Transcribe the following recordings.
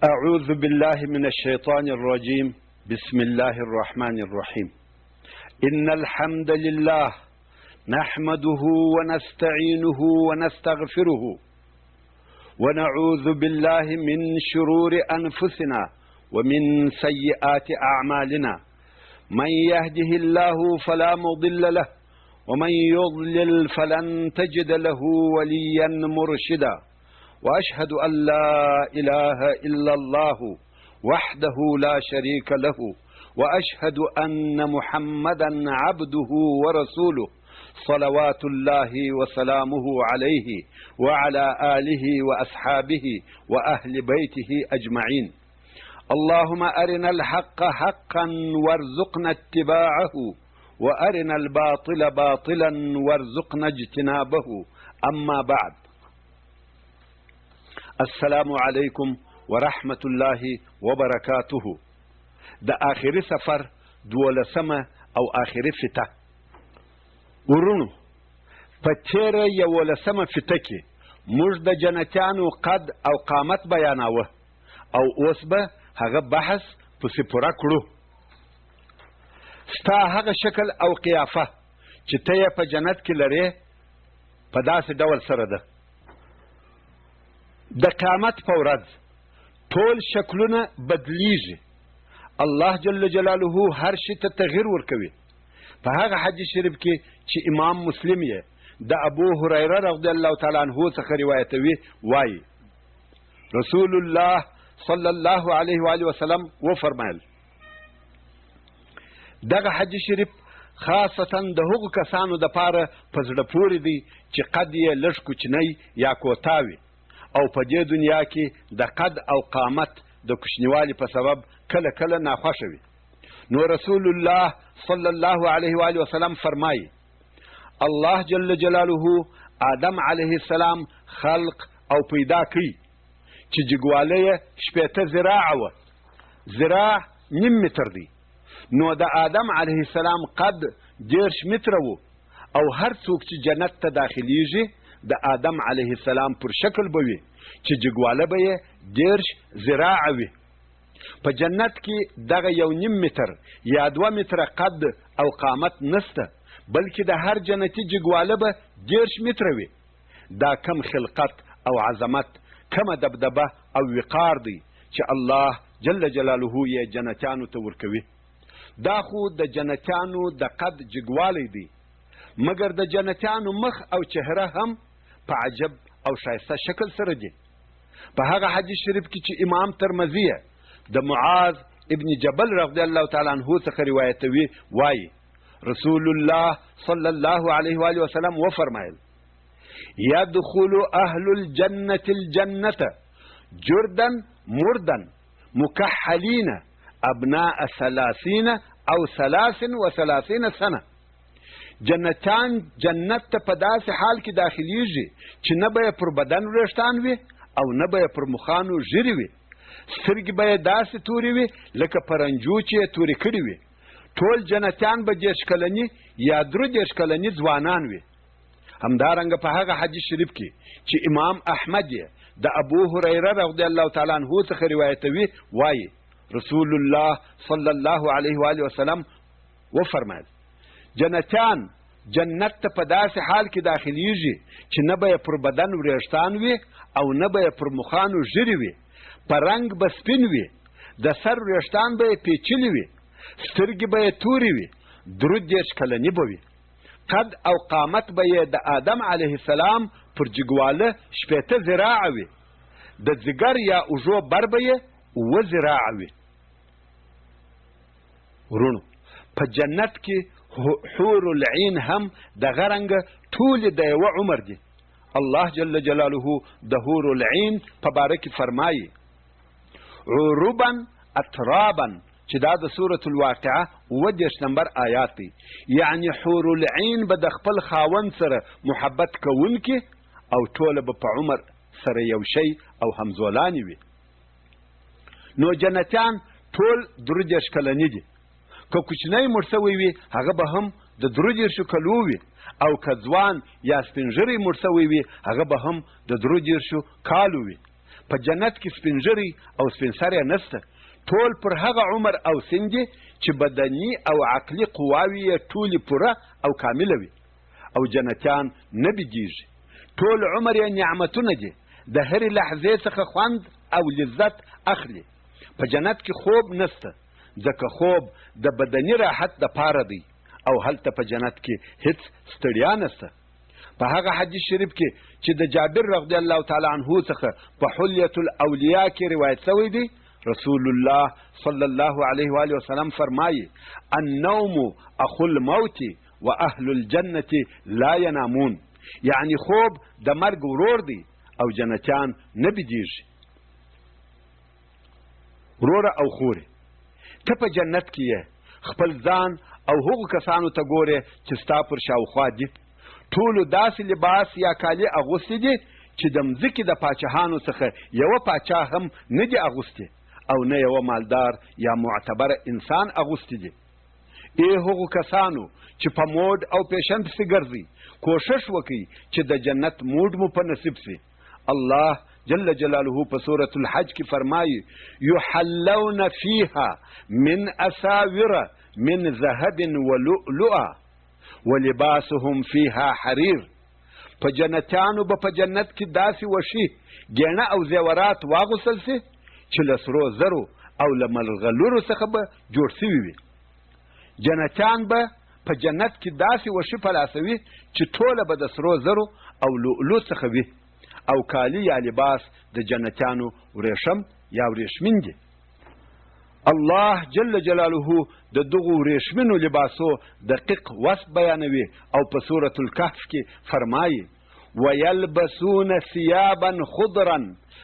أعوذ بالله من الشيطان الرجيم. بسم الله الرحمن الرحيم. إن الحمد لله نحمده ونستعينه ونستغفره ونعوذ بالله من شرور أنفسنا ومن سيئات أعمالنا. من يهده الله فلا مضل له ومن يضلل فلن تجد له وليا مرشدا. وأشهد أن لا إله إلا الله وحده لا شريك له وأشهد أن محمدا عبده ورسوله صلوات الله وسلامه عليه وعلى آله وأصحابه وأهل بيته أجمعين. اللهم أرنا الحق حقا وارزقنا اتباعه وأرنا الباطل باطلا وارزقنا اجتنابه. أما بعد، السلام علیکم ورحمت الله وبرکاته. د آخري سفر 12مه او آخري فته. ورونو، په تیره 11مه فته کې موږ د جنتیانو قد او قامت بیاناوه او اوس به هغه بحث پسې پوره کړو. ستا هغه شکل او قیافه چې ته یې په جنت کې لرې په داسې ډول سره ده. د قیامت په ورځ ټول شکلونه بدلیږي. الله جل جلاله هر شي ته تغییر ورکوي. په هغه حدیث شریف کې چې امام مسلم یې د ابو هریره رضی الله تعالی عنه څخه روایتوي، وایي رسول الله صلی الله علیه و آله وسلم وفرمایل، دغه حدیث شریف خاصتا د هغو کسانو دپاره په زړه پورې دی چې قد یې لږ کوچنی یا کوتاه وي او په دې دنیا کې د قد او قامت د کوچنیوالي په سبب کله کله ناخوښه وي. نو رسول الله صلی الله علیه و آله وسلم فرمایي، الله جل جلاله آدم علیه السلام خلق او پیدا کوي چې جګوالی یې 80 ذراعه وه. ذراع نیم متر دی. نو د آدم علیه السلام قد 10 متره و او هر څوک چې جنت ته داخلیږي د آدم علیه السلام پر شکل به وي چې جګواله به یې 10 ذراعه وي. په جنت کې دغه 1.5 متر یا 2 متره قد او قامت نسته، بلکې د هر جنتي جګواله به 10 متره وي. دا کم خلقت او عظمت، کمه دبدبه او وقار دی چې الله جل جلاله یې جنتیانو ته ورکوي. دا خو د جنتیانو د قد جګوالی دی، مګر د جنتیانو مخ او چهره هم په عجب او شایسته شکل سره دي. په هغه حدیث شریف کې چې امام ترمذی د معاذ ابن جبل رضی الله تعالی عنه څخه روایتوي، وایي رسول الله صلی الله علیه و آله وسلم وفرمایل، يدخل اهل الجنة الجنة جردا مردا مكحلين ابناء 30 او 33 سنه. جنتان جنت ته په داسې حال کې داخلیږي چې نه به پر بدن وریښتان وي او نه به پر مخانو ژیرې وي. سترګې به یې داسې تورې وي لکه پرنجو چې یې تورې کړي وي. ټول جنتیان به 10 کلني یا 30 کلني ځوانان وي. همدارنګه په هغه حدیث شریف کې چې امام احمد یې د ابو هریره رضی الله تعالی عنه څخه روایتوي، وایي رسول الله صلی الله علیه و آله وسلم وفرمایل، جنتیان جنت ته په داسې حال کې داخلیږي چې نه به پر بدن وریښتان وي او نه به پر مخانو ژیرې وي. په رنګ به سپین وي، د سر وریښتان به یې پیچلي وي، سترګې به یې تورې وي، 30 کلني به وي. قد او قامت به یې د آدم علیه السلام پر جګواله 80 ذراعه وي. د ځګر یا اوږو بر به یې 9 ذراعه وي. ورونو، په جنت کې حور العین هم د غرنګ ټول د یو عمر دي. الله جل جلاله د حور العین په باره کې فرمایي، عربا اترابا، چې دا د سورة الواقعه 30 نمبر آیات دی. یعنی حور العین به د خپل خاوند سره محبت کوونکي او ټوله به په عمر سره یو شی او همزولانې وي. نو جنتیان ټول 30 کلني دي. که کوچنی مړ سوی وي هغه به هم د 30 کلو وي، او که ځوان یا سپین ږیری مړ سوی وي هغه به هم د 30 کالو وي. په جنت کې سپینږیري او سپین سری نسته. ټول پر هغه عمر او سن دي چې بدني او عقلي قواوې یې ټولې پوره او کامله وي او جنتیان نه بېږي. ټول عمر یې نعمتونه دي، د هرې لحظې څخه خوند او لذت اخلي. په جنت کې خوب نسته، ځکه خوب د بدني راحت دپاره دی او هلته په جنت کې هیڅ ستړیا نسته. په هغه حدیث شریف کې چې د جابر رضی الله تعالی عنه څخه په حلیة الاولیاء کې روایت شوی دی، رسول الله صلی الله علیه و آله وسلم فرمایي: النوم اخو الموت و اهل الجنة لا ینامون. یعنی خوب د مرګ ورور دی او جنتیان نه بېدېږي. وروره او خورې، ته په جنت کې یې، خپل ځان او هغو کسانو ته ګورې چې ستا پر شاوخوا دي. ټولو داسې لباس یا کالي اغوستي دي چې د مځکې د پاچاهانو څخه یوه پاچا هم نه دي اغوستي او نه یوه مالدار یا معتبره انسان اغوستي دي. ای هغو کسانو چې په موډ او پیشن پسې ګرځئ، کوشش وکئ چې د جنت موډ مو په نصیب سي. الله جل جلاله په سورة الحج کې فرمایي: یحلون فیها من اساور من ذهب ولؤلؤا ولباسهم فیها حریر. په جنتیانو به په جنت کې داسې وشي ګیڼه او زیورات واغوستل سي چې له سرو زرو او له ملغلرو څخه به جوړ سوي وي. جنتیان به په جنت کې داسې وشي پلاسوي چې ټوله به د سرو زرو او لؤلؤ څخه وي او کالی یا لباس د جنتیانو ورېشم یا ورېشمین دي. الله جل جلاله د دغو ورېشمینو لباسو دقیق وصف بیانوي او په سورة الکهف کې فرمایي: ویلبسون ثیابا خضرا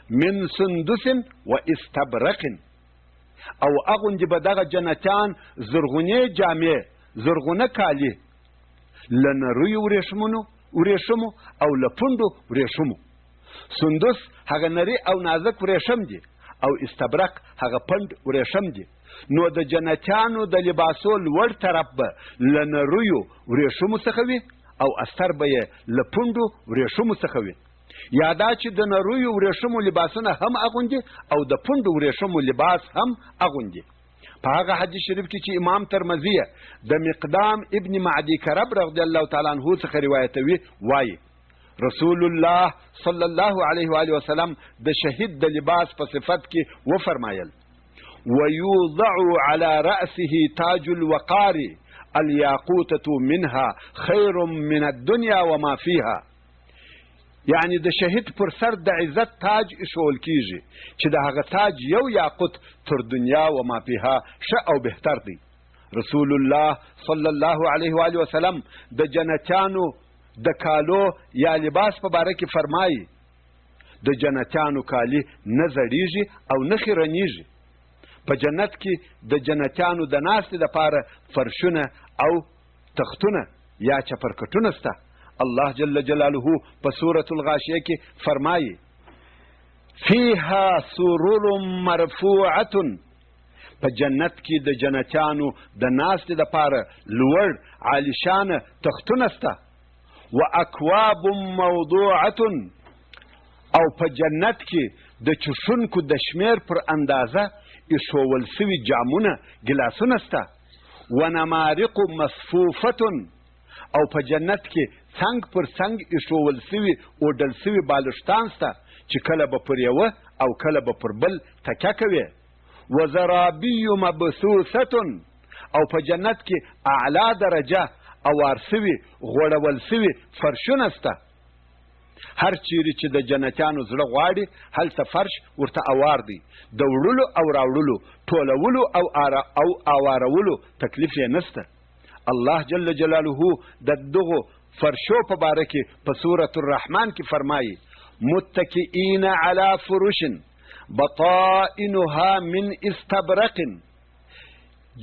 من سندس و استبرق. او اغوندي به دغه جنتیان زرغونې جامې، زرغونه کالي، له نریو ورېشمو او له پونډو ورېشمو. سندس هغه نری او نازک ورېشم دي او استبرق هغه پند ورېشم دي. نو د جنتیانو د لباسو لوړ طرف به له نریو ورېشمو څخه وي او استر به یې له پونډو ورېشمو څخه وي. یا دا چې د نریو ورېشمو لباسونه هم اغوندي او د پونډو ورېشمو لباس هم اغوندي. په هغه حدیث شریف کې چې امام ترمذی د مقدام ابن معدی کرب رضی الله تعالی عنه څخه روایتوي، وایي: رسول الله صلی الله علیه و آله وسلم د شهید د لباس په صفت کې وفرمایل: ويوضع على رأسه تاج الوقار الياقوتة منها خير من الدنيا وما فيها. یعنی د شهید پر سر د عزت تاج ایښول کیږي چې د هغه تاج یو یاقوت تر دنیا و ما فيها ښه او بهتر دی. رسول الله صلی الله علیه و آله وسلم د جنتیانو د کالو یا لباس په باره کې فرمایي: د جنتیانو کالي نه زړیږي او نه خیرنیږي. په جنت کې د جنتیانو د ناستې دپاره فرشونه او تختونه یا چپرکټونه سته. الله جل جلاله په سورة الغاشیه کې فرمایي: فیها سرور مرفوعة. په جنت کې د جنتیانو د ناستې دپاره لوړ عالیشانه تختونه سته. واکواب موضوعة. او په جنت کې د چښونکو د شمیر پر اندازه ایښول سوي جامونه ګلاسونه سته. ونمارق مصفوفة. او په جنت کې څنګ پر څنګ ایښول سوي اوډل سوي بالښتان سته چې کله به پر یوه او کله به پر بل تکیه کوي. وزرابي مبثوثة. او په جنت کې اعلی درجه اوار سوي غوړول سوي فرشونه سته. هر چیرې چې د جنتیانو زړه غواړي هلته فرش ورته اوار دی. د وړلو او راوړلو، ټولولو او اوارولو تکلیف یې نسته. الله جل جلاله د دغو فرشو په باره کې په سورة الرحمن کې فرمایي: متکئین علی فرش بطائنها من استبرق.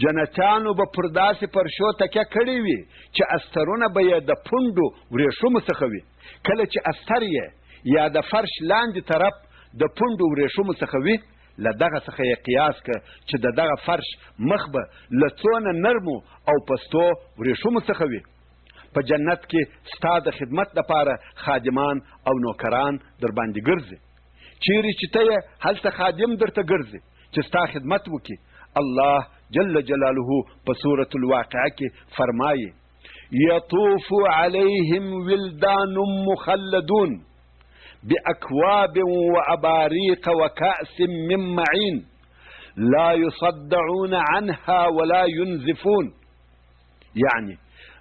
جنتیانو به پر داسې فرشو تکیه کړې وي چې استرونه به یې د پونډو ورېښمو څخه وي. کله چې استر یې یا د فرش لاندې طرف د پونډو ورېښمو څخه وي، له دغه څخه یې قیاس که چې د دغه فرش مخ به له څونه نرمو او پستو ورېښمو څخه وي. په جنت کې ستا د خدمت دپاره خادمان او نوکران در باندې ګرځي. چیرې چې ته یې هلته خادم درته ګرځي چې ستا خدمت وکړي. الله جل جلاله په سورة الواقعه کې فرمایي یطوف علیهم ولدان مخلدون بأكواب وأباريق وكأس من معين لا يصدعون عنها ولا ينزفون. یعنی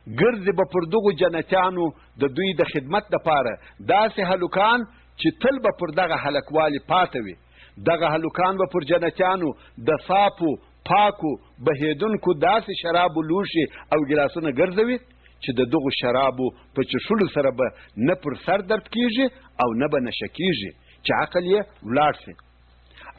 ګرځي به پر دغو جنتیانو د دوی د خدمت دپاره داسې هلکان چې تل به پر دغه هلکوالي پاته وي. دغه هلکان به پر جنتیانو د صافو پاکو بهیدونکو داسې شرابو لوښي او ګیلاسونه ګرځوي چې د دغو شرابو په چښلو سره به نه پر سر درد کیږي او نه به نشه کیږي چې عقل یې ولاړ شي.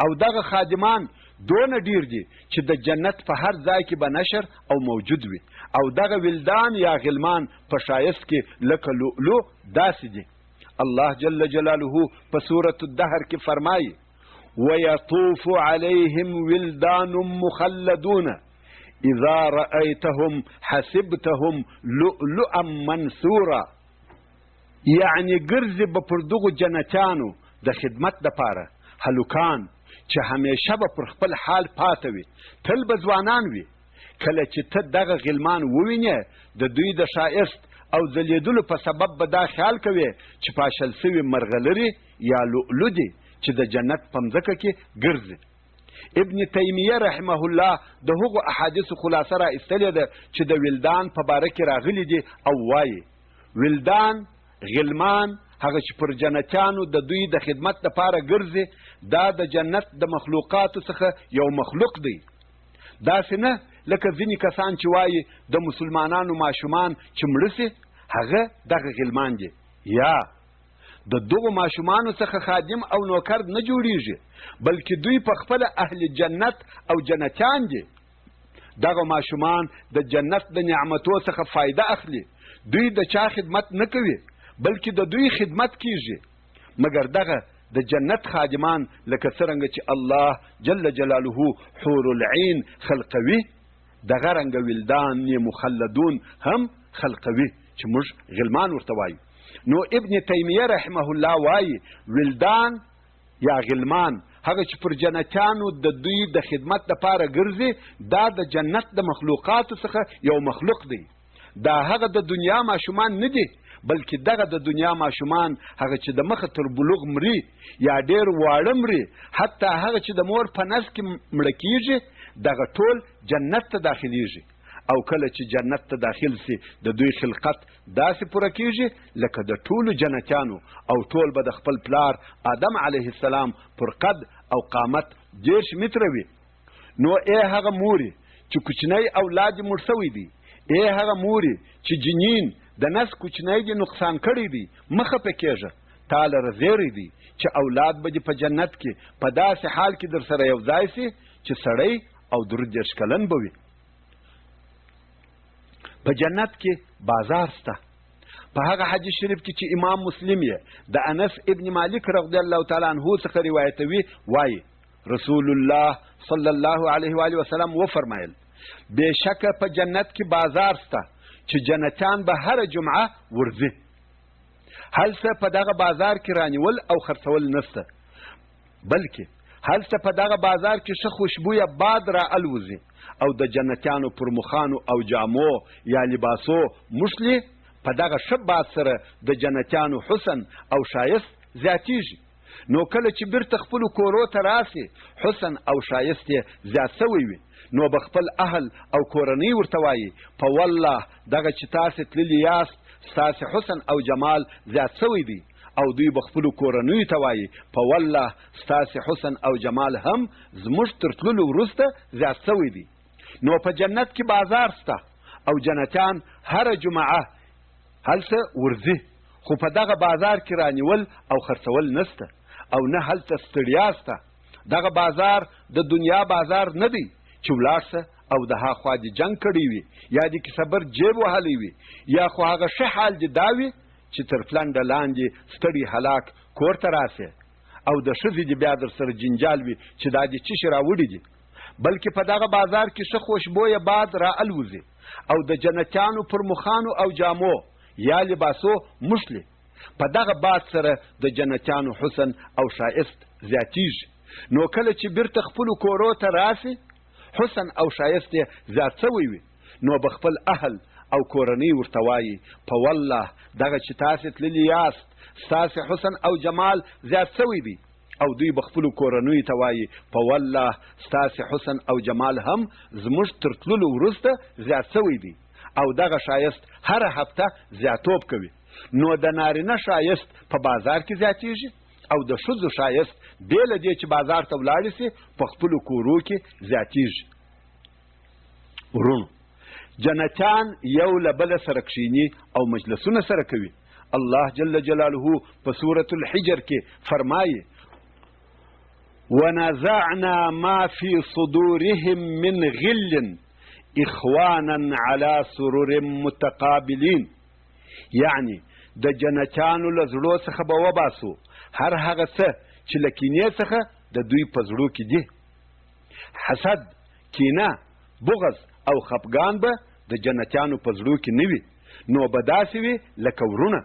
او دغه خادمان دونه ډیر دي چې د جنت په هر ځای کې به نشر او موجود وي. او دغه ولدان یا غلمان په ښایست کې لکه لؤلؤ داسې دي. الله جل جلاله په سورة الدهر کې فرمایي ويطوف عليهم ولدان مخلدون اذا رأيتهم حسبتهم لؤلؤا منثورا. یعنی ګرځي به پر دغو جنتیانو د خدمت دپاره هلکان چې همیشه به پر خپل حال پاته وي، تل به ځوانان وي. کله چې ته دغه غلمان ووینې د دوی د ښایست او ځلیدلو په سبب به دا خیال کوې چې پاشل سوي مرغلرې یا لؤلؤ دي چې د جنت په مځکه کې ګرځي. ابن تیمیه رحمه الله د هغو احادیثو خلاصه را ایستلې ده چې د ولدان په باره کې راغلي دي او وایي ولدان غلمان هغه چې پر جنتیانو د دوی د خدمت دپاره ګرځي دا د جنت د مخلوقاتو څخه یو مخلوق دی. داسې نه لکه ځینې کسان چې وایي د مسلمانانو ماشومان چې مړه سي هغه دغه غلمان دي. یا د دغو ماشومانو څخه خادم او نوکر نه جوړیږي بلکې دوی په خپله اهل جنت او جنتیان دي. دغه ماشومان د جنت د نعمتو څخه فایده اخلي. دوی د چا خدمت نه کوي بلکې د دوی خدمت کیږي. مګر دغه د جنت خادمان لکه څرنګه چې الله جل جلاله حور العین خلقوي دغه رنګه ولدان مخلدون هم خلقوي چې موږ غلمان ورته وایو. نو ابن تیمیه رحمه الله وایي ولدان یا غلمان هغه چې پر جنتیانو د دوی د خدمت دپاره ګرځي دا د جنت د مخلوقاتو څخه یو مخلوق دی. دا هغه د دنیا ماشومان نه دي بلکې دغه د دنیا ماشومان هغه چې د مخه تر بلوغ مري یا ډېر واړه مري حتی هغه چې د مور په نس کې مړه کیږي دغه ټول جنت ته داخلیږي. او کله چې جنت ته داخل سي د دوی خلقت داسې پوره کیږي لکه د ټولو جنتیانو او ټول به د خپل پلار آدم علیه السلام پر قد او قامت 10 متره وي. نو ای هغه موري چې کوچنی اولاد مړ سوی دی، ای هغه موري چې جنین د نس کوچنی دی نقصان کړی دی مخه په کېږه تاله رزیری دی چې اولاد به په جنت کې په داسې حال کې در سره یو ځای سي چې سړی او درود 10 کلن به وي. په جنت کې بازار سته. په هغه حدیث شریف کې چې امام مسلم یې د انس ابن مالک رضی الله تعالی عنه څخه روایتوي وایي رسول الله صلی الله علیه و آله وسلم وفرمایل بېشکه په جنت کې بازار سته چې جنتیان به هر جمعه ورځي. هلته په دغه بازار کې رانیول او خرڅول نسته بلکې هلته په دغه بازار کې ښه خوشبویه باد را الوزي او د جنتیانو پر مخانو او جامو یا لباسو مشلي په دغه ښه باد سره د جنتیانو حسن او ښایست زیاتیږي. نو کله چې بیرته خپلو کورو ته راسي حسن او ښایست یې زیات سوی وي نو به خپل اهل او کورنۍ ورته وایي په والله دغه چې تاسې تللي یاست ستاسې حسن او جمال زیات سوی دی. او دوی به خپلو کورنیو ته وایي په والله ستاسې حسن او جمال هم زموږ تر تللو وروسته زیات سوی دی. نو په جنت کې بازار سته او جنتیان هر جمعه هلته ورځي خو په دغه بازار کې رانیول او خرڅول نسته او نه هلته ستړیا سته. دغه بازار د دنیا بازار نه دی چې ولاړ سه او د هاخوا دې جنګ کړی وي یا دې کې صبر جیب وهلی وي یا خو هغه ښه حال دې دا وي چې تر پلنډه لاندې ستړي هلاک کور ته راسې او د ښځې دې بیا در سره جنجال وي چې دا دې څه شي راوړي دي بلکې په دغه بازار کې ښه خوشبویه باد را الوزي او د جنتیانو پر مخانو او جامو یا لباسو مشلي په دغه باد سره د جنتیانو حسن او ښایست زیاتیږي. نو کله چې بیرته خپلو کورو ته راسي حسن او ښایست یې زیات سوی وي نو به خپل اهل او کورنۍ ورته وایي په والله دغه چې تاسې تللي یاست ستاسې حسن او جمال زیات سوی دی او دوی به خپلو کورنیو ته وایي په والله ستاسې حسن او جمال هم زموږ تر تللو وروسته زیات سوی دی او دغه ښایست هره هفته زیاتوب کوي. نو د نارینه ښایست په بازار کې زیاتیږي او د ښځو ښایست بې له دې چې بازار ته ولاړې سي په خپلو کورو کې زیاتیږي. ورونو جنتیان یو له بله سره کښیني او مجلسونه سره کوي. الله جل جلاله په سورة الحجر کې فرمایي ونزعنا ما في صدورهم من غل اخوانا على سرر متقابلین، یعنی د جنتیانو له زړو څخه به وباسو هر هغه څه چې له کینې څخه د دوی په زړو کې دي. حسد، کینه، بغض او خفګان به د جنتیانو په زړو کې نه وي، نو به داسې وي لکه ورونه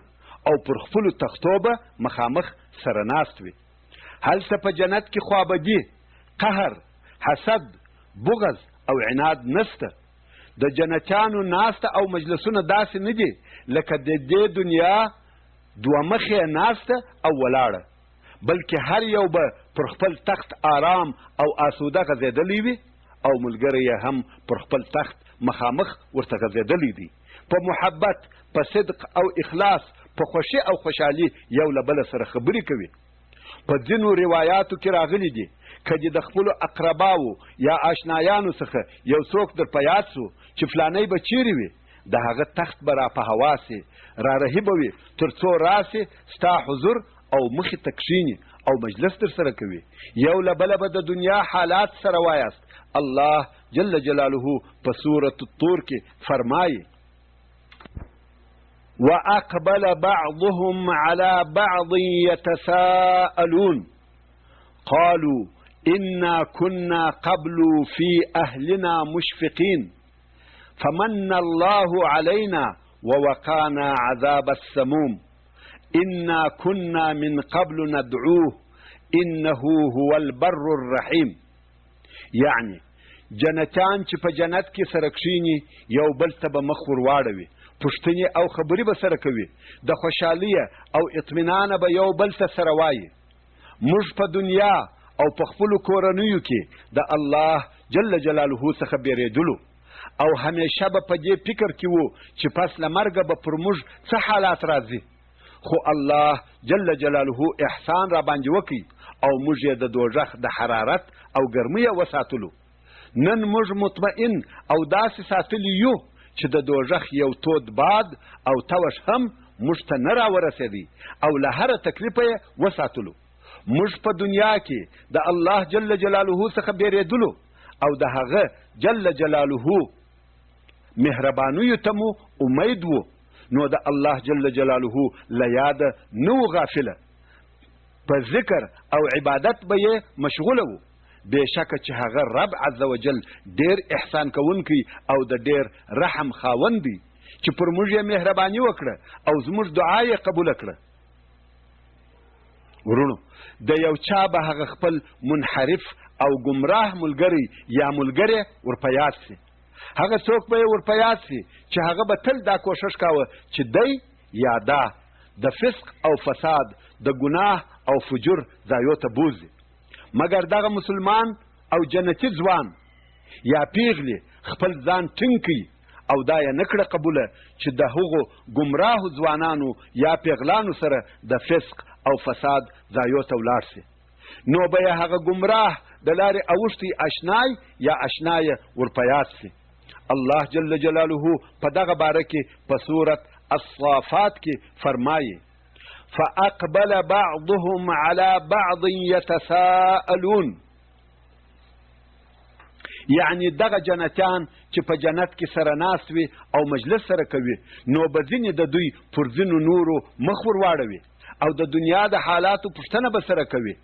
او پر خپلو تختو به مخامخ سره ناست وي. هلته په جنت کې خوابدي، قهر، حسد، بغض او عناد نسته. د جنتیانو ناسته او مجلسونه داسې نه دي لکه د دې دنیا دوه مخې ناسته او ولاړه، بلکې هر یو به پر خپل تخت آرام او آسوده غځېدلی وي او ملګری یې هم پر خپل تخت مخامخ ورته غځېدلی دی. په محبت، په صدق او اخلاص، په خوښي او خوشحالي یو له بله سره خبرې کوي. په ځینو روایاتو کې راغلي دي که دې د خپلو اقرباو یا آشنایانو څخه یو څوک در په یاد سو چې فلانی به چیرې وي د هغه تخت به را په هوا سي، را رهي به وي تر څو راسي ستا حضور او مخې ته کښیني او مجلس در سره کوي. یو له بله به د دنیا حالات سره وایاست. الله جل جلاله په سورة الطور کې فرمایي وأقبل بعضهم على بعض يتساءلون قالوا إنا كنا قبل في أهلنا مشفقين فمن الله علينا ووقانا عذاب السموم إنا كنا من قبل ندعوه إنه هو البر الرحيم. يعني جنتان چې په جنت کې سره کښیني یو بل ته به مخ ور واړوي، پوښتنې او خبرې به سره کوي، د خوشحالیه او اطمینانه به یو بل ته سره وایي. موږ په دنیا او په خپلو کورنیو کې د الله جل جلاله څخه بیریدلو او همیشه به په دې فکر کې وو چې پس له مرګه به پر موږ څه حالات راځي، خو الله جل جلاله احسان را باندې وکړي او موږ یې د دوزخ د حرارت او ګرمۍ وساتلو. نن موږ مطمئن او داسې ساتلی یو چې د دوزخ یو تود باد او توش هم موږ ته نه راورسېدی او له هره تکلیفه یې وساتلو. موږ په دنیا کې د الله جل جلاله څخه بیریدلو او د هغه جل جلاله مهربانیو ته مو امید وو، نو د الله جل جلاله له یاده نه و غافله، په ذکر او عبادت به یې مشغوله وو. بېشکه چې هغه رب عز وجل ډېر احسان کوونکی او د ډېر رحم خاوند دی چې پر موږ یې مهرباني وکړه او زموږ دعا یې قبوله کړه. ورونو د یو چا به هغه خپل منحرف او گمراه ملګری یا ملګری ورپه یاد سي، هغه څوک به یې ورپه یاد سي چې هغه به تل دا کوښښ کاوه چې دی یا دا د فسق او فساد، د ګناه او فجور ځایو ته بوزي. مګر دغه مسلمان او جنتي ځوان یا پیغلې خپل ځان ټینګ کړي او دا یې نه کړه قبوله چې د هغو ګمراهو ځوانانو یا پیغلانو سره د فسق او فساد ځایو ته ولاړ سي، نو به یې هغه ګمراه د لارې اوښتی اشنای یا اشنایه ورپه یاد سي. الله جل جلاله په دغه باره کې په سورة الصافات کې فرمایي فأقبل بعضهم على بعض يتساءلون، یعنی دغه جنتیان چې په جنت کې سره ناست وي او مجلس سره کوي نو به ځینې د دوی پر ځینو نورو مخ ور واړوي او د دنیا د حالاتو پوښتنه به سره کوي.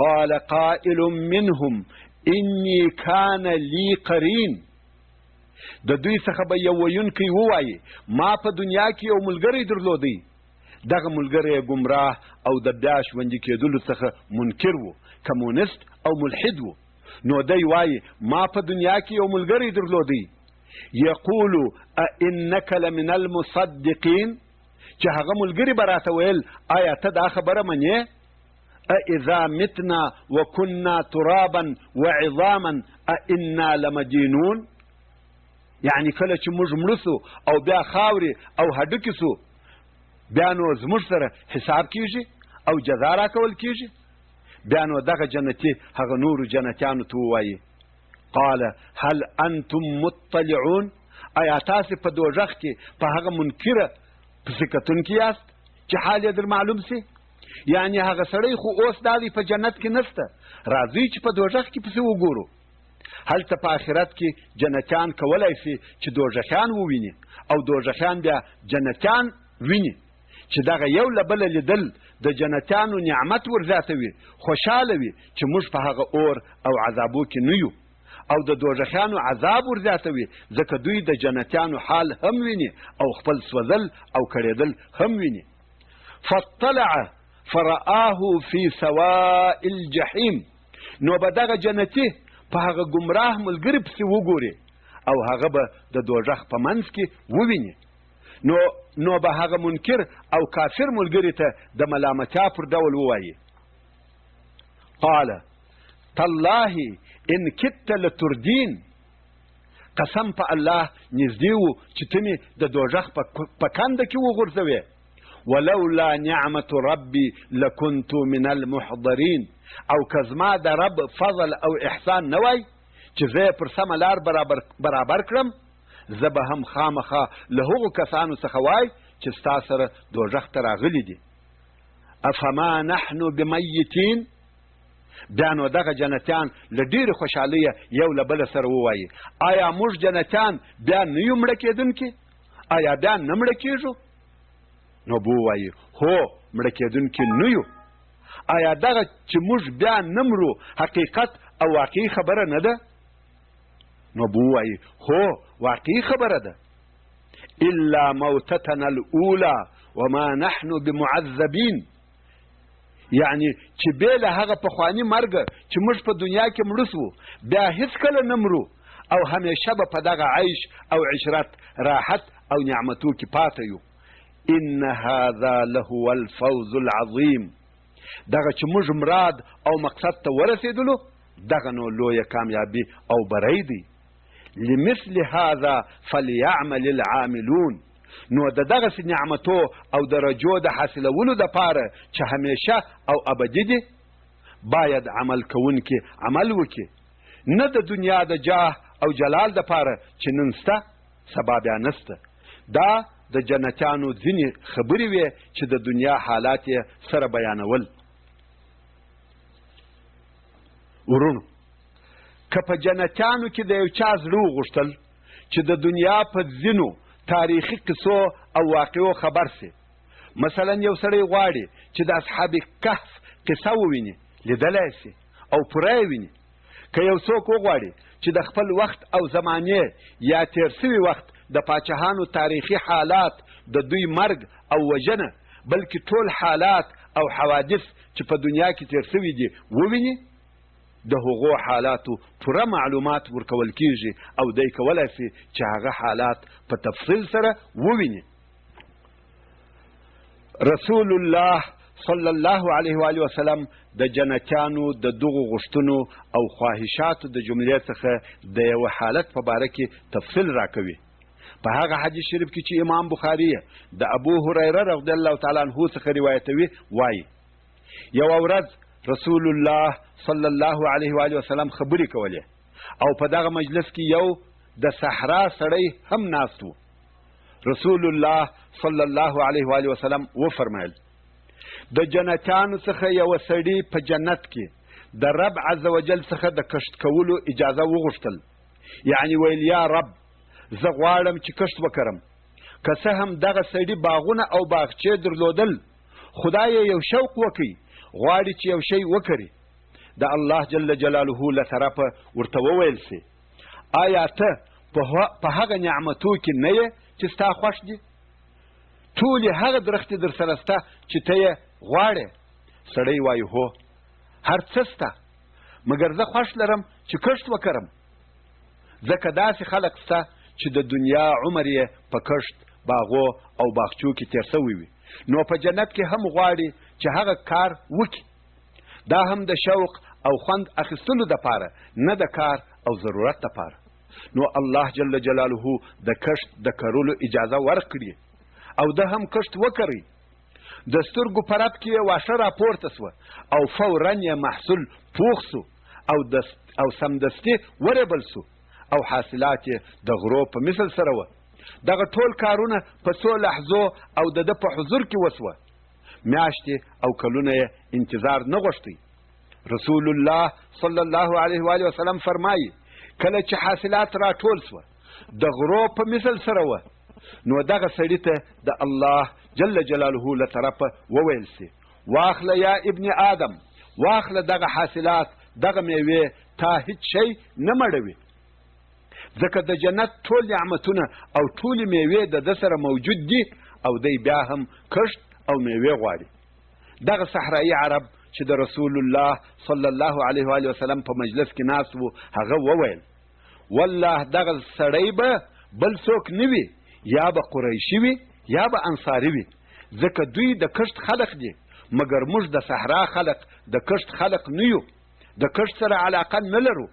قال قائل منهم إني كان لي قرين، د دوی څخه به یو ویونکی ووایي ما په دنیا کې یو ملګری درلودی، دغه ملګری ګمراه او د بیا ژوندي کېدلو څخه منکر و، کمونست او ملحد و. نو دی وایي ما په دنیا کې یو ملګری درلودی، یقول انک لمن المصدقین، چې هغه ملګري به راته ویل آیا ته دا خبره منې؟ اذا متنا وكنا ترابا وعظاما انا لمدينون، یعنی کله چې موږ مړه سو او بیا خاورې او هډوکي سو، بیا نو زموږ سره حساب کیږي او جزا راکول کیږي. بیا نو دغه جنتي هغه نورو جنتیانو ته ووایي قال هل انتم مطلعون، آیا تاسې په دوزخ کې په هغه منکره پسې کتونکي یاست چې حال یې در معلوم سي؟ یعنی هغه سړی خو اوس دا دی په جنت کې نسته، راځئ چې په دوزخ کې پسې وګورو. هلته په آخرت کې جنتیان کولی سي چې دوزخیان وویني او دوزخیان بیا جنتیان ویني، چې دغه یو له بله لیدل د جنتیانو نعمت ورزیاتوي، خوشحاله وي چې موږ په هغه اور او عذابو کې نه یو، او د دوزخیانو عذاب ورزیاتوي ځکه دوی د جنتیانو حال هم ویني او خپل سوځل او کړېدل هم ویني. فاطلع فرآه فی سواء الجحیم، نو به دغه جنتي په هغه ګمراه ملګري پسې وګوري او هغه به د دوزخ په منځ کې وویني. نو به هغه منکر او کافر ملګري ته د ملامتیا پر ډول ووایي قال تالله ان کدت لتردین، قسم په الله نږدې و چې ته مې د دوزخ په کنده کې وغورځوې. ولولا نعمة ربي لكنت من المحضرين، او که زما د رب فضل او احسان نه وای چې زه پر سمه لار برابر کړم، زه به هم خامخا له هغو کسانو څخه وای چې ستا سره دوزخ ته راغلي دي. افما نحن بمیتین، بیا نو دغه جنتیان له ډېرې خوشحالیه یو له بله سره ووایي آیا موږ جنتیان بیا نه یو مړه کېدونکي؟ آیا بیا نه مړه کېږو؟ نو به ووایي هو مړه کېدونکي نه یو. آیا دغه چې موږ بیا نه مرو حقیقت او واقعي خبره نه ده؟ نو به ووایي هو واقعي خبره ده. الا موتتنا الاولى وما نحن بمعذبین، یعنی چې بې له هغه پخواني مرګه چې موږ په دنیا کې مړه سو بیا هیڅکله نه مرو او همیشه به په دغه عیش او عشرت راحت او نعمتو کې پاته یو. ان هذا لهو الفوز العظیم، دغه چې موږ مراد او مقصد ته ورسېدلو دغه نو لویه کامیابي او بری دی. لمثل هذا فليعمل العاملون، نو د دغسې نعمتو او درجو د حاصلولو دپاره چې همیشه او ابدي دي باید عمل کوونکي عمل وکړي، نه د دنیا د جاه او جلال دپاره چې نن سته سبا بیا نسته. دا د جنتیانو ځینې خبرې وې چې د دنیا حالات یې سره بیانول. ورونو، که په جنتیانو کې د یو چا زړه وغوښتل چې د دنیا په ځینو تاریخي قصو او واقعو خبر سي، مثلا یو سړی غواړي چې د اصحاب کهف قصه وویني، لیدلی سي او پوره یې ویني. که یو څوک وغواړي چې د خپل وخت او زمانې یا تیر سوي وخت د پاچاهانو تاریخي حالات، د دوی مرګ او وژنه، بلکې ټول حالات او حوادث چې په دنیا کې تیر سوي دي وویني، د هغو حالاتو پوره معلومات ورکول کیږي او دی کولی سي چې هغه حالات په تفصیل سره وویني. رسول الله صلی الله علیه و وسلم د جنتیانو د دغو غوښتنو او خواهشاتو د جملې څخه د یو حالت په باره کې تفصیل راکوي. په هغه حدیث شریف کې چې امام بخاري د ابو هریره رضی الله تعالی عنه څخه روایتوي، وایي یو ورځ رسول الله صلی الله علیه و وسلم خبرې کولې او په دغه مجلس کې یو د صحرا سړی هم ناست و. رسول الله صلی الله علیه و وسلم وفرمایل د جنتیانو څخه یو سړي په جنت کې د رب عز وجل څخه د کښت کولو اجازه وغوښتل، یعنی ویل یا رب زه غواړم چې کښت وکړم. که څه هم دغه سړي باغونه او باغچې درلودل، خدای یو شوق وکړي، غواړي چې یو شی وکړي. د الله جل جلاله له طرفه ورته وویل سي آیا ته په هغه نعمتو کې نه یې چې ستا خوښ دي؟ ټولې هغه درختې در سره سته چې ته یې غواړې؟ سړی وایي هو، هر څه سته، مګر زه خوښ لرم چې کښت وکړم، ځکه داسې خلک سته چې د دنیا عمر یې په کښت، باغو او باغچو کې تیر سوی وي، نو په جنت کې هم غواړي چې هغه کار وکړي، دا هم د شوق او خوند اخیستلو دپاره، نه د کار او ضرورت دپاره. نو الله جل جلاله د کښت د کرلو اجازه ورکړي او ده هم کښت وکړي. د سترګو په رپ کې یې واښه راپورته سوه او فورا یې محصول پوخ سو او سمدستي ورېبل سو او حاصلات یې د غرو په مثل سره وه. دغه ټول کارونه په څو لحظو او د ده په حضور کې وسوه. میاشتې او کلونه یې انتظار نه غوښتی. رسول الله صلی الله علیه و آله وسلم فرمایي کله چې حاصلات راټول سوه د غرو په مثل سره وه، نو دغه سړي ته د الله جل جلاله له طرفه وویل سي واخله یا ابن آدم، واخله دغه حاصلات، دغه میوې، تا هیڅ شی نه مړوي، ځکه د جنت ټول نعمتونه او ټولې میوې د ده سره موجود دي او دی بیا هم کښت او میوې غواړي. دغه صحرایي عرب چې د رسول الله صلی الله علیه و آله وسلم په مجلس کې ناست و، هغه وویل والله دغه سړی به بل څوک نه وي، یا به قریشي وي یا به انصاري وي، ځکه دوی د کښت خلق دي، مګر موږ د صحرا خلق د کښت خلق نه یو، د کښت سره علاقه نه لرو.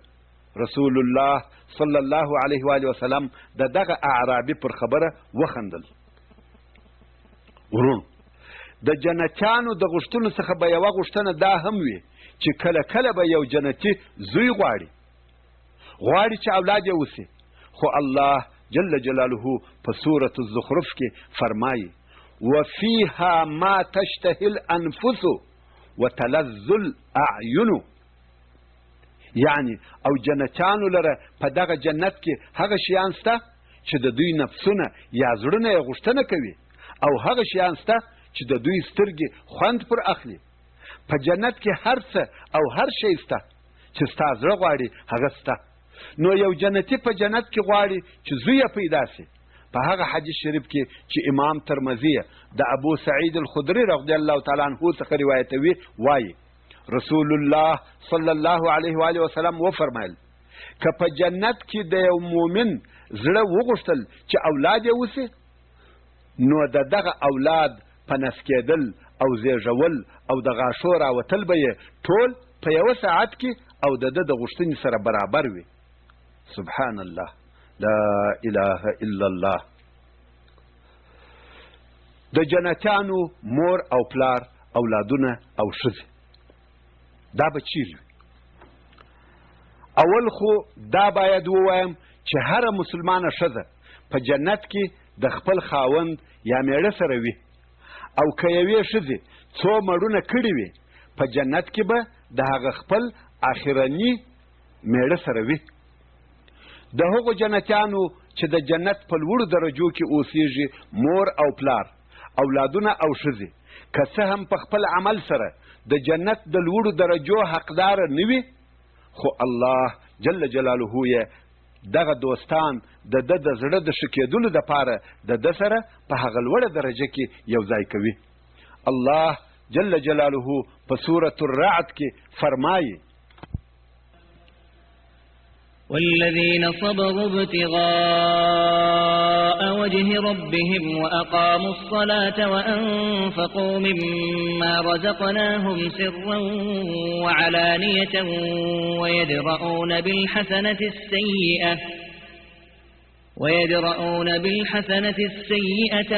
رسول الله صلی الله علیه و آله وسلم د دغه اعرابي پر خبره وخندل. ورونو، د جنتیانو د غوښتنو څخه به یوه غوښتنه دا هم وي چې کله کله به یو جنتي زوی غواړي چې اولاد یې وسي، خو الله جل جلاله په سورة الزخرف کې فرمایي وفيها ما تشتهي الانفس وتلذ الاعين، یعنی او جنتیانو لره په دغه جنت کې هغه شیان سته چې د دوی نفسونه یا زړونه یې غوښتنه کوي، او هغه شیان سته چې د دوی سترګې خوند پر اخلي. په جنت کې هر څه او هر شی سته چې ستا زړه غواړي هغه سته. نو یو جنتي په جنت کې غواړي چې زوی یې پیدا سي. په هغه حدیث شریف کې چې امام ترمذي د ابو سعید الخدري رضی الله تعالی عنه څخه روایتوي، وایي رسول الله صلی الله علیه و آله وسلم وفرمایل که په جنت کې د یو مؤمن زړه وغوښتل چې اولاد یې وسي، نو دغه اولاد په نس کېدل او زیږول او د غاښو راوتل به یې ټول په یوه ساعت کې او د ده د غوښتنې سره برابر وي. سبحان الله، لا اله الا الله. د جنتیانو مور او پلار، اولادونه او ښځې، دا به چیرې وي؟ اول خو دا باید ووایم چې هره مسلمانه ښځه په جنت کې د خپل خاوند یا میړه سره وي، او که یوې ښځې څو مړونه کړي وي په جنت کې به د هغه خپل آخرني میړه سره وي. د هغو جنتیانو چې د جنت په لوړو درجو کې اوسیږي مور او پلار، اولادونه او ښځې، که څه هم په خپل عمل سره د جنت د لوړو درجو حقداره نه وي، خو الله جل جلاله یې دغه دوستان د ده د زړه د ښه کېدلو دپاره د ده سره په هغه لوړه درجه کې یو ځای کوي. الله جل جلاله په سورة الرعد کې فرمایي والذين صبروا ابتغاء وجه ربهم وأقاموا الصلاة وأنفقوا مما رزقناهم سرا وعلانية ويدرؤون بالحسنة السيئة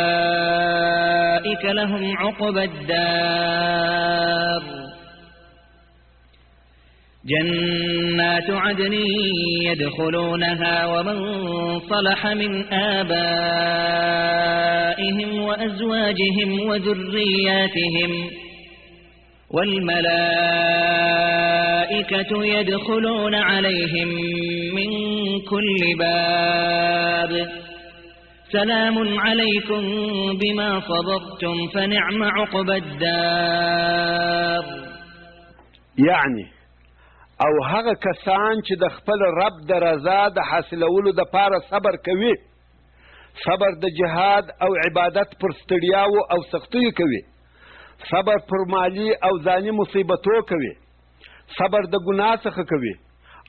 أولئك لهم عقبى الدار جنات عدن يدخلونها ومن صلح من آبائهم وأزواجهم وذرياتهم والملائكة يدخلون عليهم من كل باب سلام عليكم بما صبرتم فنعم عقبى الدار. یعنی او هغه کسان چې د خپل رب د رضا د حاصلولو دپاره صبر کوي، صبر د جهاد او عبادت پر ستړیاو او سختیو کوي، صبر پر مالی او ځاني مصیبتو کوي، صبر د ګناه څخه کوي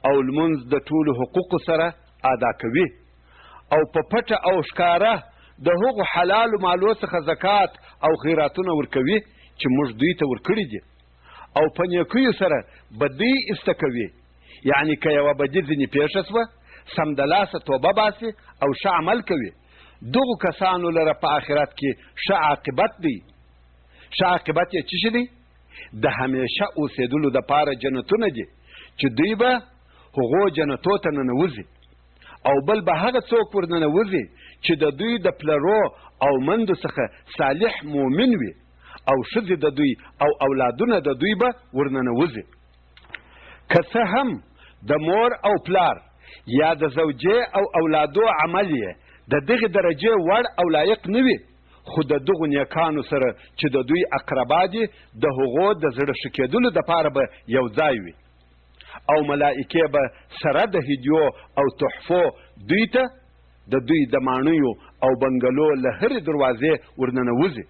او لمونځ د ټولو حقوقو سره ادا کوي او په پټه او ښکاره د هغو حلالو مالو څخه زکات او خیراتونه ورکوي چې موږ دوی ته ورکړي دي او په نیکیو سره بدي ایسته کوي. یعنی که یوه بدي ځینې پیښه شوه سمدلاسه توبه باسي او ښه عمل کوي، دغو کسانو لره په آخرت کې ښه عاقبت دی. ښه عاقبت یې څه شي دی؟ د همیشه اوسېدلو دپاره جنتونه دي چې دوی به هغو جنتو ته ننوځي او بل به هغه څوک ورننوځي چې د دوی د پلرو او مندو څخه صالح مؤمن وي او ښځې د دوی او اولادونه د دوی به ورننوځي. که څه هم د مور او پلار یا د زوجې او اولادو عمل یې د دغې درجې وړ او لایق نه وي، خو د دغو نیکانو سره چې د دوی اقربا دي د هغو د زړه ښه کېدلو دپاره به یو ځای وي او ملائکې به سره د هدیو او تحفو دوی ته د دوی د ماڼیو او بنګلو له هرې دروازې ورننوځي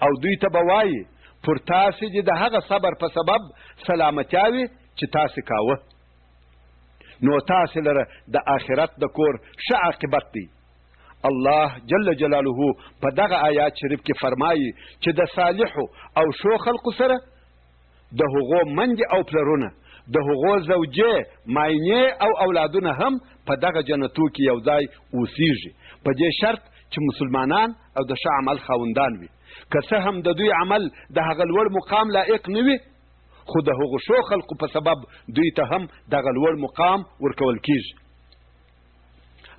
او دوی ته به وایي پر تاسې دې د هغه صبر په سبب سلامتیاوي چې تاسې کاوه. نو تاسې لره د آخرت د کور ښه عاقبت دی. الله جل جلاله په دغه آیات شریف کې فرمایي چې د صالحو او ښو خلقو سره د هغو مندې او پلرونه، د هغو زوجې، ماینې او اولادونه هم په دغه جنتو کې یو ځای اوسیږي، په دې شرط چې مسلمانان او د ښه عمل خاوندان وي. که څه هم د دوی عمل د هغه لوړ مقام لایق نه وي، خو د هغو ښو خلقو په سبب دوی ته هم دغه لوړ مقام ورکول کیږي.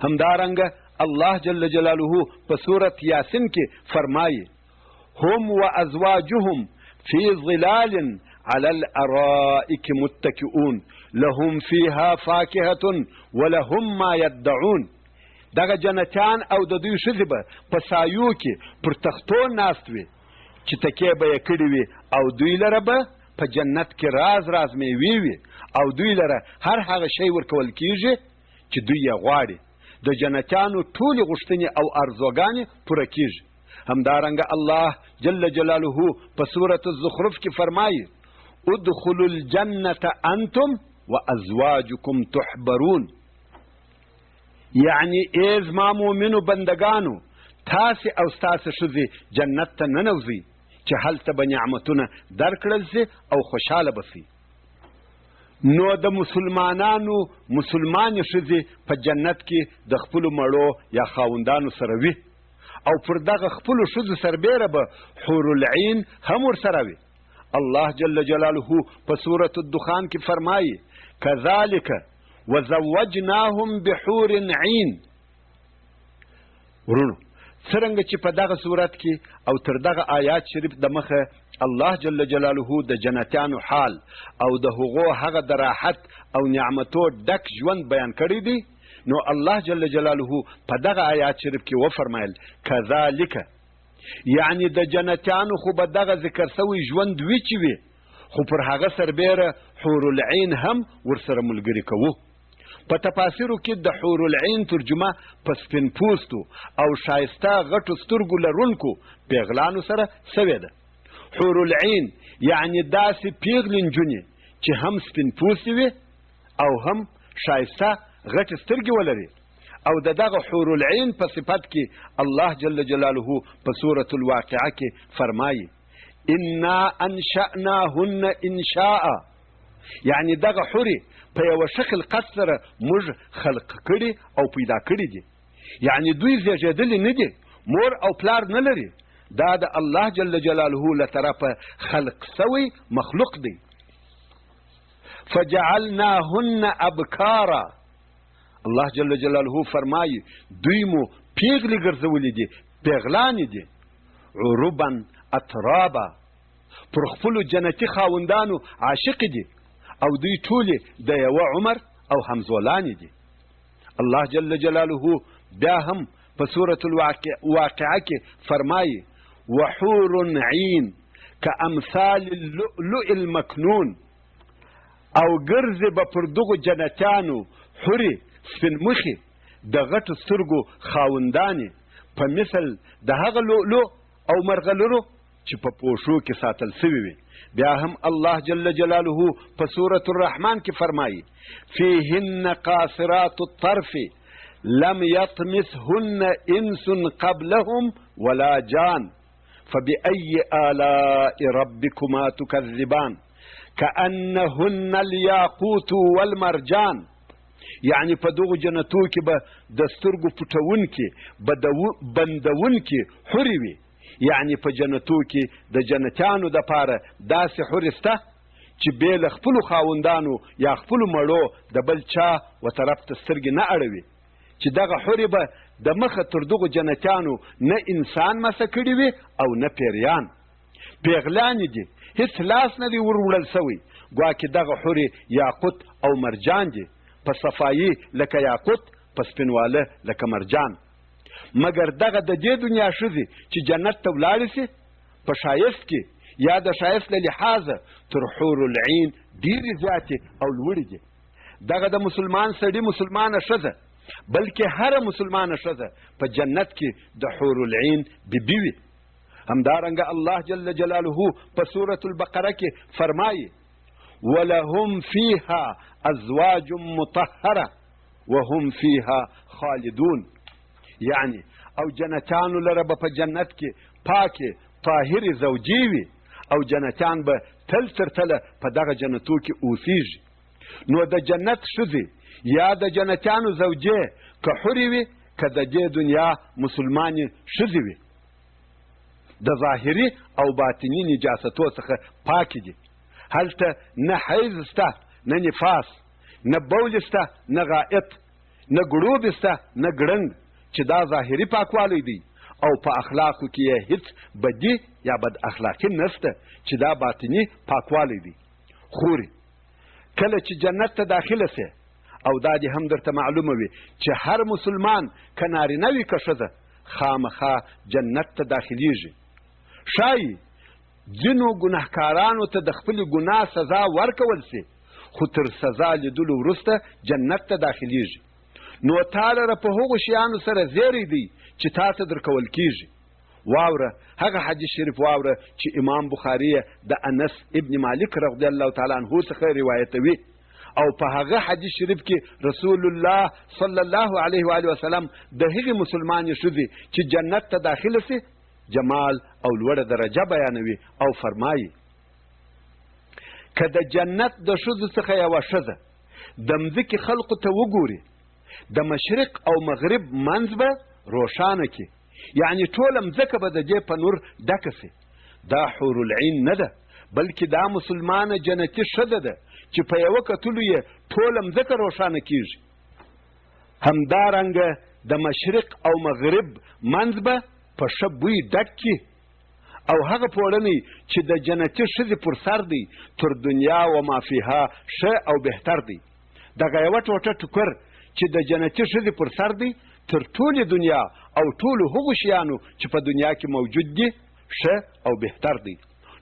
همدارنګه الله جل جلاله په سورة یاسین کې فرمایي: هم وازواجهم فی ظلال على الارائک متکئون لهم فیها فاکهة ولهم ما یدعون. دغه جنتیان او د دوی ښځې به په سایو کې پر تختو ناست وي چې تکیې به یې کړي وي او دوی لره به په جنت کې راز راز میوې وي او دوی لره هر هغه شی ورکول کیږي چې دوی یې غواړي. د جنتیانو ټولې غوښتنې او ارزوګانې پوره کیږي. همدارنګه الله جل جلاله په سورة الزخرف کې فرمایي: ادخلوا الجنة انتم وازواجکم تحبرون. یعنی ای زما مؤمنو بندگانو، تاسې او ستاسې ښځې جنت ته ننوځئ چې هلته به نعمتونه درکړل سي او خوشحاله به سي. نو د مسلمانانو مسلمانې ښځې په جنت کې د خپلو مړو یا خاوندانو سره وي او پر دغه خپلو ښځو سربیره به حور العین هم ورسره وي. الله جل جلاله په سورة الدخان کې فرمایي: کذالک وزوجناهم بحور عین. ورونو څرنګه چې په دغه صورت کې او تر دغه آیات شریف د مخه الله جل جلاله د جنتیانو حال او د هغو هغه د راحت او نعمتو ډک ژوند بیان کړی دی، نو الله جل جلاله په دغه آیات شریف کې وفرمایل: کذالک، یعنی د جنتیانو خو به دغه ذکر سوی ژوند وي چې وي، خو پر هغه سربیره حور العین هم ورسره ملګري کوو. په تفاسیرو کې د حور العین ترجمه په سپین پوستو او شایسته غټو سترګو لرونکو پیغلانو سره سوې ده. حور العین یعنی داسې پیغلې نجونې چې هم سپین پوستې وي او هم شایسته غټې سترګې ولري. او دغه حور العین په صفت کې الله جل جلاله په سورة الواقعه کې فرمایي: انا انشأناهن انشاء. یعنی دغه حورې په یوه ښه خلقت سره موږ خلق کړي او پیدا کړي دي. یعنی دوی زیږېدلي نه دي، مور او پلار نه لري، دا د الله جل جلاله له طرفه خلق سوی مخلوق دی. فجعلناهن ابکارا. الله جل جلاله فرمایي دوی مو پیغلې ګرځولې دي، پیغلانې دي. عربا اترابا، پر خپلو جنتي خاوندانو عاشق دي او دوی ټولې د یوه عمر او همزولانې دي. الله جل جلاله بیا هم په سورة الواقعه کې فرمایي: وحور عین کامثال اللؤلؤ المکنون. او ګرځې به پر دغو جنتیانو حورې سپین مخې د غټو سترګو خاوندانې په مثل د هغه لؤلؤ او مرغلرو چې په پوښو کې ساتل سوي وي. بیا هم الله جل جلاله په سورة الرحمن کې فرمایي فیهن قاصرات الطرف لم یطمثهن انس قبلهم ولا جان فبأي آلاء ربكما تكذبان كأنهن الياقوت والمرجان. یعنی په دغو جنتو کې به د سترګو پټونکې بندونکې حورې وي. یعنی په جنتو کې د جنتیانو دپاره داسې حورې شته چې بې له خپلو خاوندانو یا خپلو مړو د بل چا و طرف ته سترګې نه اړوي، چې دغه حورې به د مخه تر دغو جنتیانو نه انسان مسه کړي وي او نه پیریان. پیغلانې دي، هېڅ لاس نه دی وروړل سوی. ګواکې دغه حورې یاقوت او مرجان دي، په صفایي لکه یاقوت، په سپینواله لکه مرجان. مګر دغه د دې دنیا ښځې چې جنت ته ولاړې سي په ښایست کې یا د ښایست له لحاظه تر حور العین ډېرې زیاتې او لوړې دي. دغه د مسلمان سړي مسلمانه ښځه بلکې هره مسلمانه ښځه په جنت کې د حور العین بیبي وي. همدارنګه الله جل جلاله په سورة البقره کې فرمایي ولهم فیها ازواج مطهره وهم فیها خالدون. یعنی او جنتیانو لره به په جنت کې پاکې طاهرې زوجې وي او جنتیان به تل تر تله په دغه جنتو کې اوسیږي. نو د جنت ښځې یا د جنتیانو زوجې که حورې وي که د دې دنیا مسلمانې ښځې وي د ظاهري او باطني نجاستو څخه پاکې دي. هلته نه حیض شته، نه نفاس، نه بول شته، نه غائط، نه ګړوب شته، نه ګړنګ، چې دا ظاهري پاکوالی دی. او په اخلاقو کې یې هیڅ بدي یا بد اخلاقي نشته چې دا باطني پاکوالی دی. خوري کله چې جنت ته داخله سي او دا دې هم درته معلومه وي چې هر مسلمان که نارینه وي که ښځه خامخا جنت ته داخلیږي. ښایي ځینو ګناهکارانو ته د خپلې ګناه سزا ورکول سي، خو تر سزا لیدلو وروسته جنت ته داخلیږي. نو تا لره په هغو شیانو سره زیری دی چې تا ته درکول کیږي. واوره هغه حدیث شریف واوره چې امام بخاري د انس ابن مالک رضی الله تعالی عنه څخه روایتوي او په هغه حدیث شریف کې رسول الله صلی الله علیه و آله وسلم د هغې مسلمانې ښځې چې جنت ته داخله سي جمال او لوړه درجه بیانوي او فرمایي که د جنت د ښځو څخه یوه ښځه د مځکې خلقو ته وګوري د مشرق او مغرب منځ به روښانه کړي، یعنی ټوله مځکه به د دې په نور ډکه سي. دا حور العین نه ده بلکې دا مسلمانه جنتي ښځه ده چې په یوه کتلو یې ټوله مځکه روښانه کیږي. همدارنګه د مشرق او مغرب منځ به په ښه بوی ډک کړي او هغه پوړنی چې د جنتي ښځې پر سر دی تر دنیا و ما فیها ښه او بهتر دی. دغه یوه ټوټه ټوکر چې د جنتي ښځې پر سر دی تر ټولې دنیا او ټولو هغو شیانو چې په دنیا کې موجود دي ښه او بهتر دی.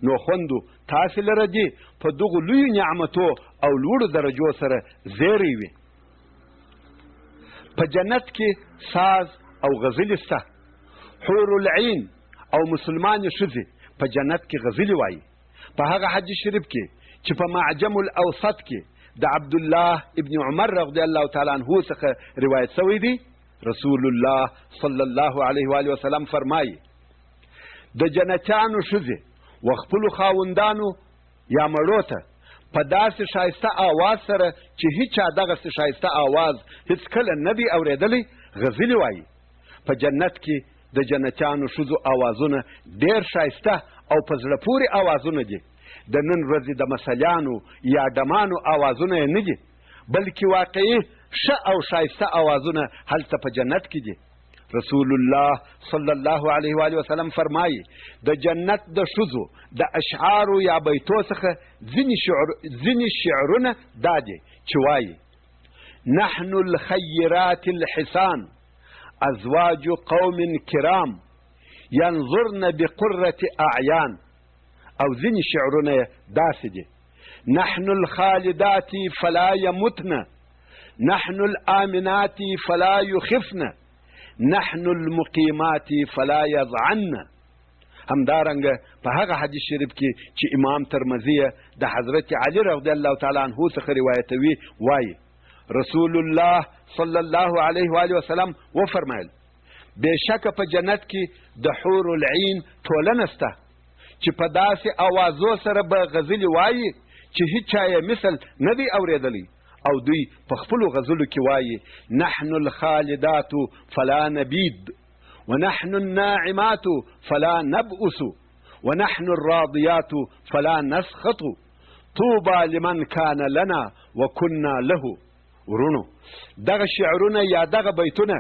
نو خوندو تاسې لره دي په دغو لویو نعمتو او لوړو درجو سره زیری وي. په جنت کې ساز او غزلې شته. حور العین او مسلمانې ښځې په جنت کې غزلې وایي. په هغه حدیث شریف کې چې په معجم الاوسط کې د عبدالله ابن عمر رضی الله تعالی عنه څخه روایت شوی دی رسول الله صلی الله علیه و آله وسلم فرمایي د جنتیانو ښځې و خپلو خاوندانو یا مړو ته په داسې ښایسته آواز سره چې هیچا دغسې ښایسته آواز هیڅ کله نه دی اورېدلی غزلې وایي. په جنت کې د جنتیانو ښځو آوازونه ډېر ښایسته او په زړه پورې آوازونه دي. د نن ورځې د مسلیانو یا ډمانو آوازونه یې نه دي بلکې واقعي ښه او ښایسته آوازونه هلته په جنت کې دي. رسول الله صلی الله علیه و آله وسلم فرمایي د جنت د ښځو د اشعارو یا بیتو څخه ځینې شعرونه دا دي چې وایي نحن الخیرات الحسان ازواج قوم کرام ینظرن بقرة اعیان. او ځینې شعرونه داسې دي نحن الخالدات فلا يمتن نحن الآمنات فلا يخفن نحن المقیمات فلا یضعن. همدارنګه په هغه حدیث شریف کې چې امام ترمذی د حضرت علی رضی الله تعالی عنه څخه روایتوي وایي رسول الله صلی الله علیه و آله وسلم وفرمایل بېشکه په جنت کې د حور العین ټولنه شته چې په داسې اوازو سره به غزلې وایي چې هیچ چا یې مثل نه دی اورېدلی او دوی په خپلو غزلو کې وایي نحن الخالدات فلا نبید ونحن الناعمات فلا نبؤس ونحن الراضيات فلا نسخط طوبى لمن كان لنا وكنا له. ورونو دغه شعرونه یا دغه بیتونه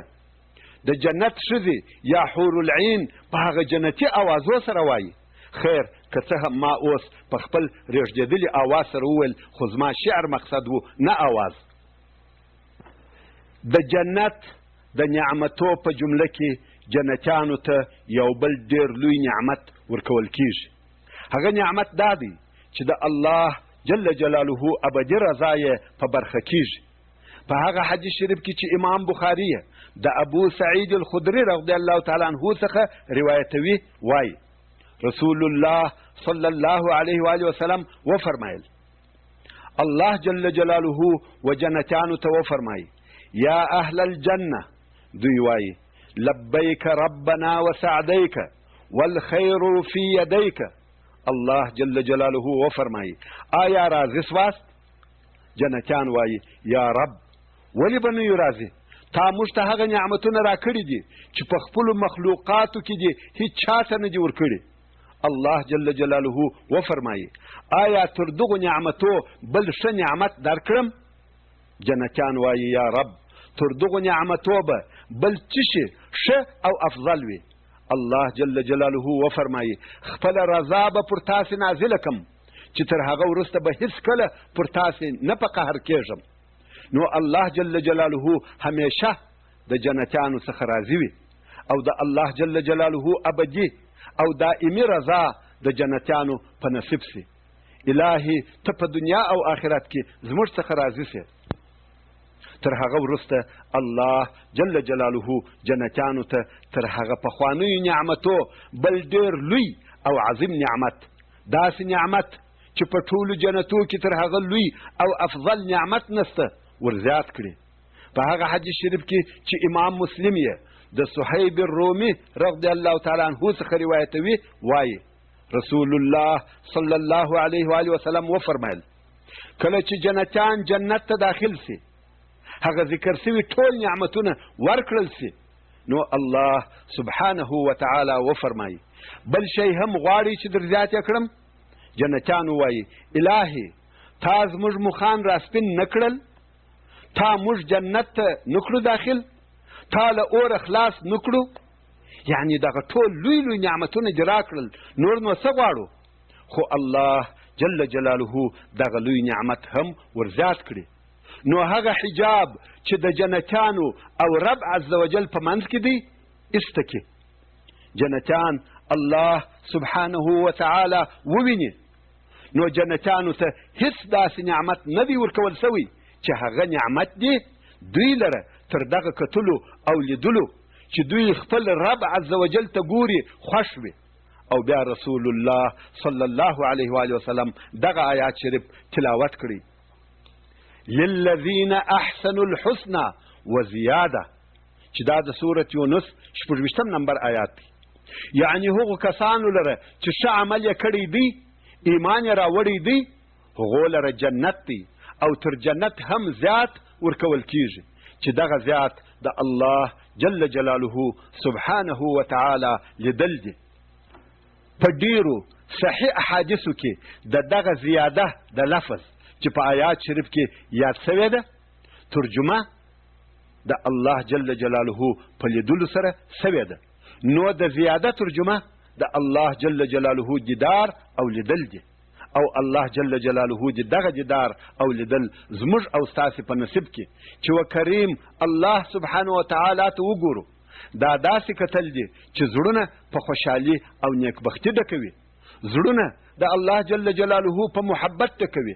د جنت ښځې یا حور العین په هغه جنتي اوازو سره وایي. خیر که څه هم ما اوس په خپل رېږدېدلي اواز سره وویل خو زما شعر مقصد و نه اواز. د جنت د نعمتو په جمله کې جنتیانو ته یو بل ډېر لوی نعمت ورکول کیږي. هغه نعمت دا دی چې د الله جل جلاله ابدي رضا یې په برخه کیږي. په هغه حدیث شریف کې چې امام بخاري د ابو سعید الخدری رضی الله تعالی عنه څخه روایتوي وایي رسول الله صلی الله علیه و آله وسلم وفرمایل الله جل جلاله و جنتیانو ته وفرمایي یا اهل الجنه دوی وایي لبیک ربنا وسعدیک والخیر فی یدیک. الله جل جلاله وفرمایي آیا راضي سواست؟ جنتیان وایي یا رب ولی به نه یو راضي؟ تا موږ ته هغه نعمتونه راکړي دي چې په خپلو مخلوقاتو کې دي هیڅ چا ته نه دي ورکړي. الله جل جلاله وفرمایي آیا تر دغو نعمتو بل ښه نعمت درکړم؟ جنتیان وایي یا رب تر دغو نعمتو به بل څه شي ښه او افضل وي؟ الله جل جلاله وفرمایي خپله رضا به پر تاسې نازله کړم چې تر هغه وروسته به هیڅکله پر تاسې نه په قهر کېږم. نو الله جل جلاله همیشه د جنتیانو څخه راضي وي او د الله جل جلاله ابدي او دائمي رضا د جنتیانو په نصیب سي. الهي ته په دنیا او آخرت کې زموږ څخه راضي سي. تر هغه وروسته الله جل جلاله جنتیانو ته تر هغه پخوانیو نعمتو بل ډېر لوی او عظیم نعمت داسې نعمت چې په ټولو جنتو کې تر هغه لوی او افضل نعمت نسته ورزیات کړي. په هغه حدیث شریف کې چې امام مسلم یې د صهیب الرومي رضی الله تعالی عنه څخه روایتوي وایي رسول الله صلی الله علیه و آله وسلم وفرمایل کله چې جنتیان جنت ته داخل سي هغه ذکر سوي ټول نعمتونه ورکړل سي نو الله سبحانه وتعالی وفرمایي بل شی هم غواړي چې در زیات یې کړم؟ جنتیان وایي الهي تا زموږ مخان راسپین نه کړل؟ تا موږ جنت ته نه کړو داخل؟ تا له اوره خلاص نه کړو؟ یعنې دغه ټول لوی لوی نعمتونه دې راکړل نور نو څه غواړو؟ خو الله جل جلاله دغه لوی نعمت هم ورزیات کړي. نو هغه حجاب چې د جنتیانو او رب عز وجل په منځ کې دی ایسته کې جنتیان الله سبحانه وتعالی وویني نو جنتیانو ته هیڅ داسې نعمت نه دی ورکول سوی چې هغه نعمت دی دوی لره تر دغه کتلو او لیدلو چې دوی خپل رب عز وجل ته ګوري خوښ وي. او بیا رسول الله صلی الله علیه و آله وسلم دغه آیات شریف تلاوت کړي للذین احسنوا الحسنى وزیاده چې دا د سورة یونس 26 نمبر آیات دی. یعنی هغو کسانو لره چې ښه عمل یې کړی دی ایمان یې راوړی دی هغو لره جنت دی او تر جنت هم زیات ورکول کیږي چې دغه زیات د الله جل جلاله سبحانه وتعالی لیدل دي. په ډیرو صحیح احادیثو کې دغه زیاده د لفظ چې په آیات شریف کې یاد شوې ده ترجمه د الله جل جلاله په لیدلو سره شوې ده. نو د زیاده ترجمه د الله جل جلاله دیدار او لیدل دي او الله جل جلاله دغه دیدار او لیدل زموږ او ستاسې په نصیب کې چې و کریم الله سبحانه وتعالی ته وګورو دا داسې کتل دي چې زړونه په خوشحالي او نیکبختي ډکوي زړونه د الله جل جلاله په محبت ډکوي.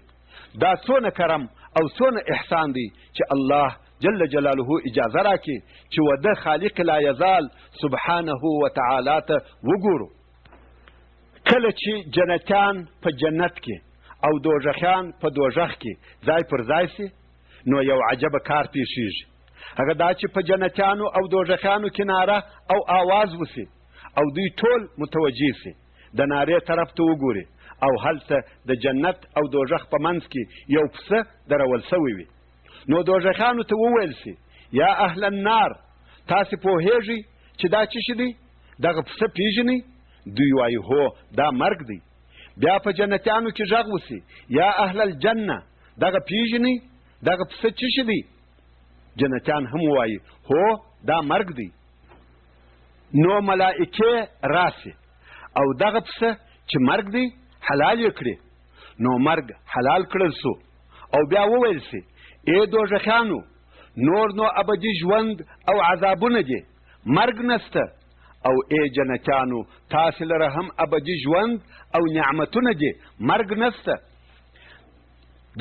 دا څونه کرم او څونه احسان دی چې الله جل جلاله اجازه راکړي چې وده خالق لا یزال سبحانه وتعالی ته وګورو. کله چې جنتیان په جنت کې او دوزخیان په دوزخ کې ځای پر ځای سي نو یو عجبه کار پیښیږي. هغه دا چې په جنتیانو او دوزخیانو کې ناره او آواز وسي او دوی ټول متوجه سي د نارې طرف ته وګوري او هلته د جنت او دوزخ په منځ کې یو پسه درول سوی وي. نو دوزخیانو ته وویل سي یا اهل النار تاسې پوهیږئ چې دا څه شي دی؟ دغه پسه پیژنئ؟ دوی وایي هو دا مرګ دی. بیا په جنتیانو کې غږ وسي یا اهل الجنه دغه پیژنئ؟ دغه پسه څه شي دی؟ جنتیان هم وایي هو دا مرګ دی. نو ملائکه راسي او دغه پسه چې مرګ دی حلال یې کړي. نو مرګ حلال کړل سو او بیا وویل سي ای دوزخیانو نور نو ابدي ژوند او عذابونه دي، مرګ نسته. او ای جنتیانو تاسې لره هم ابدي ژوند او نعمتونه دي، مرګ نسته.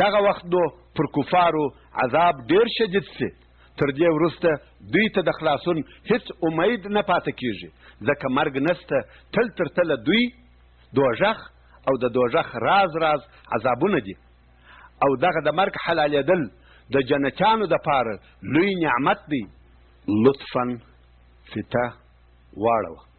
دغه وخت نو پر کفارو عذاب ډیر شدید سي. تر دې وروسته دوی ته د خلاصون هیڅ امید نه پاته کیږي، ځکه مرګ نسته. تل تر تله دوی دوزخ او د دوزخ راز راز عذابونه دي. او دغه د مرګ حلالېدل د جنتیانو دپاره لوی نعمت دی. لطفا فته واړوه.